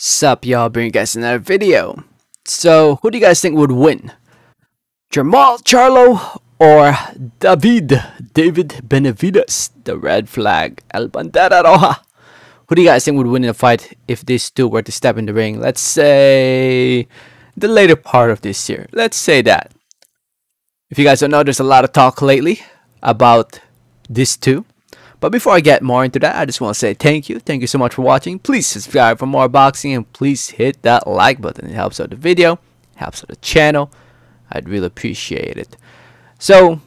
Sup y'all, bring you guys another video. So who do you guys think would win? Jermall Charlo or David Benavidez, the red flag, El Bandera Roja? Who do you guys think would win in a fight if these two were to step in the ring? Let's say the later part of this year. Let's say that. If you guys don't know, there's a lot of talk lately about these two. But before I get more into that, I just want to say thank you. Thank you so much for watching. Please subscribe for more boxing and please hit that like button. It helps out the video, helps out the channel. I'd really appreciate it. So,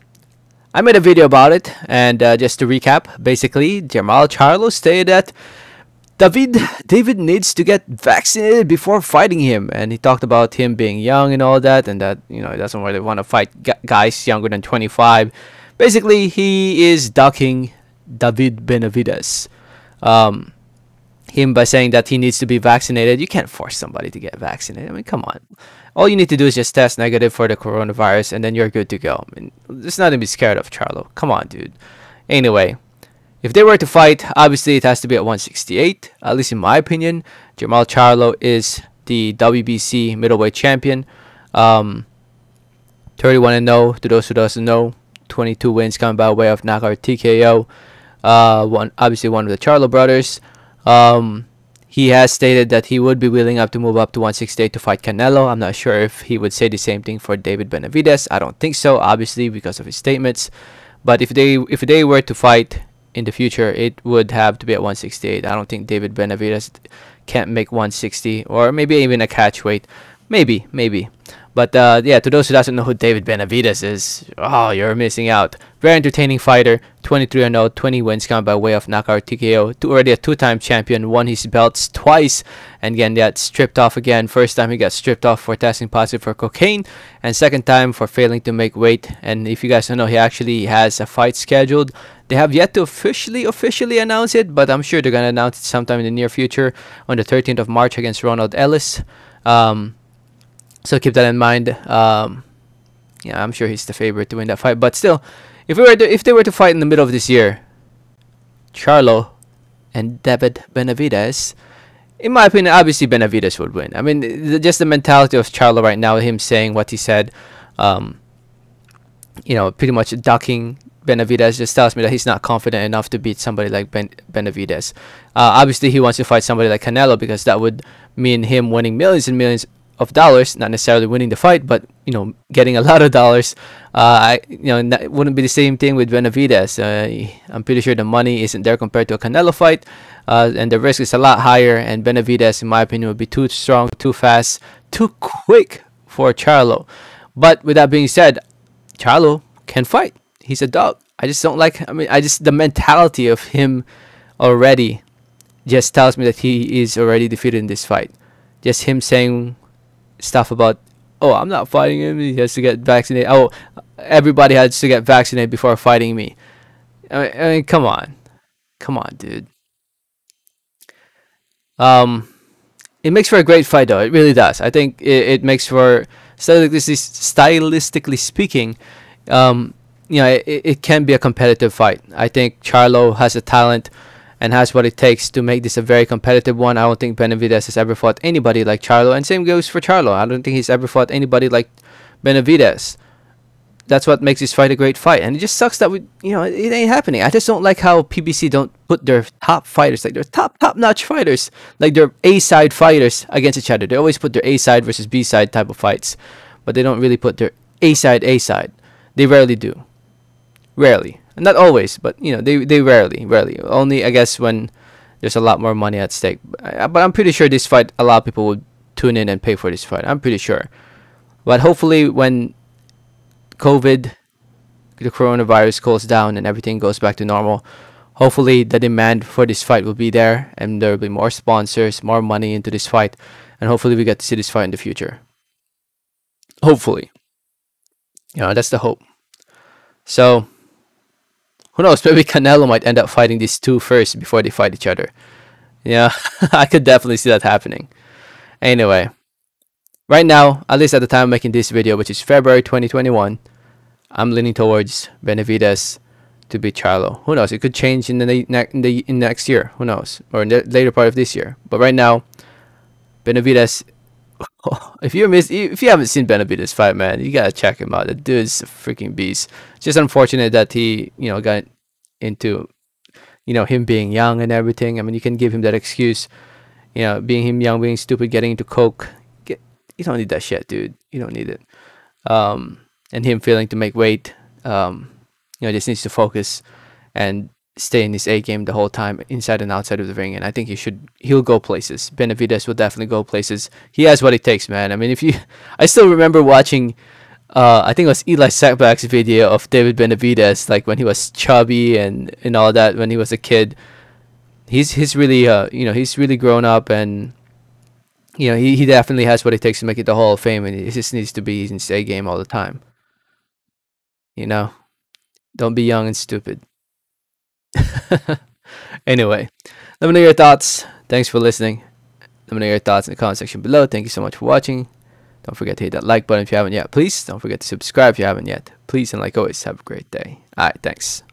I made a video about it, and just to recap, basically, Jermall Charlo stated that David needs to get vaccinated before fighting him, and he talked about him being young and all that, and that he doesn't really want to fight guys younger than 25. Basically, he is ducking David Benavidez, him by saying that he needs to be vaccinated. You can't force somebody to get vaccinated. I mean, come on. All you need to do is just test negative for the coronavirus, and then you're good to go. I mean, there's nothing to be scared of, Charlo. Come on, dude. Anyway, if they were to fight, obviously it has to be at 168. At least in my opinion, Jermall Charlo is the WBC middleweight champion. 31-0. To those who doesn't know, 22 wins coming by way of knockout TKO. Obviously one of the Charlo brothers. He has stated that he would be willing to move up to 168 to fight Canelo. I'm not sure if he would say the same thing for David Benavidez. I don't think so, obviously, because of his statements. But if they were to fight in the future, it would have to be at 168. I don't think David Benavidez can't make 160, or maybe even a catch weight. Maybe. But yeah, to those who doesn't know who David Benavidez is, oh, you're missing out. Very entertaining fighter, 23-0, 20 wins coming by way of knockout TKO. Already a two-time champion, won his belts twice, and again got stripped off again. First time he got stripped off for testing positive for cocaine, and second time for failing to make weight. And if you guys don't know, he actually has a fight scheduled. They have yet to officially announce it, but I'm sure they're gonna announce it sometime in the near future on the 13th of March against Ronald Ellis. So keep that in mind. Yeah, I'm sure he's the favorite to win that fight. But still, if they were to fight in the middle of this year, Charlo and David Benavidez, in my opinion, obviously Benavidez would win. I mean, just the mentality of Charlo right now, him saying what he said, pretty much ducking Benavidez, just tells me that he's not confident enough to beat somebody like Benavidez. Obviously, he wants to fight somebody like Canelo because that would mean him winning millions and millions of dollars, not necessarily winning the fight, but getting a lot of dollars. It wouldn't be the same thing with Benavidez. I'm pretty sure the money isn't there compared to a Canelo fight, and the risk is a lot higher. And Benavidez, in my opinion, would be too strong, too fast, too quick for Charlo. But with that being said, Charlo can fight. He's a dog. I just don't like. The mentality of him already just tells me that he is already defeated in this fight. Just him saying stuff about, oh, I'm not fighting him, he has to get vaccinated, oh, everybody has to get vaccinated before fighting me. I mean, come on, dude. It makes for a great fight, though. It really does. I think it makes for, stylistically speaking, it can be a competitive fight. I think Charlo has the talent and has what it takes to make this a very competitive one. I don't think Benavidez has ever fought anybody like Charlo, and same goes for Charlo. I don't think he's ever fought anybody like Benavidez. That's what makes this fight a great fight, and it just sucks that it ain't happening. I just don't like how PBC don't put their top fighters, like their top-notch fighters, like their A-side fighters against each other. They always put their A-side versus B-side type of fights, but they don't really put their A-side. They rarely do. Rarely. Not always, but they rarely. Only, I guess, when there's a lot more money at stake. But I'm pretty sure this fight, a lot of people would tune in and pay for this fight. I'm pretty sure. But hopefully, when the coronavirus cools down and everything goes back to normal, hopefully the demand for this fight will be there, and there will be more sponsors, more money into this fight, and hopefully we get to see this fight in the future. Hopefully, that's the hope. So, who knows? Maybe Canelo might end up fighting these two first before they fight each other. Yeah, I could definitely see that happening. Anyway, right now, at least at the time of making this video, which is February 2021, I'm leaning towards Benavidez to beat Charlo. Who knows? It could change in the next year. Who knows? Or in the later part of this year. But right now, Benavidez. If you haven't seen Benavidez fight, man, you gotta check him out. The dude's a freaking beast. It's just unfortunate that he, got into, him being young and everything. I mean, you can give him that excuse, being him young, being stupid, getting into coke. You don't need that shit, dude. You don't need it. And him failing to make weight. Just needs to focus and stay in his A game the whole time, inside and outside of the ring. And I think he'll go places. Benavidez will definitely go places. He has what it takes, man. I mean, I still remember watching, I think it was Eli Sackback's video of David Benavidez, like when he was chubby and all that when he was a kid. He's really, he's really grown up, and he definitely has what it takes to make it the Hall of Fame, and he just needs to be in his A game all the time. Don't be young and stupid. Anyway, let me know your thoughts. Thanks for listening. Let me know your thoughts in the comment section below. Thank you so much for watching. Don't forget to hit that like button if you haven't yet. Please don't forget to subscribe if you haven't yet. Please, and like always, have a great day. All right, thanks.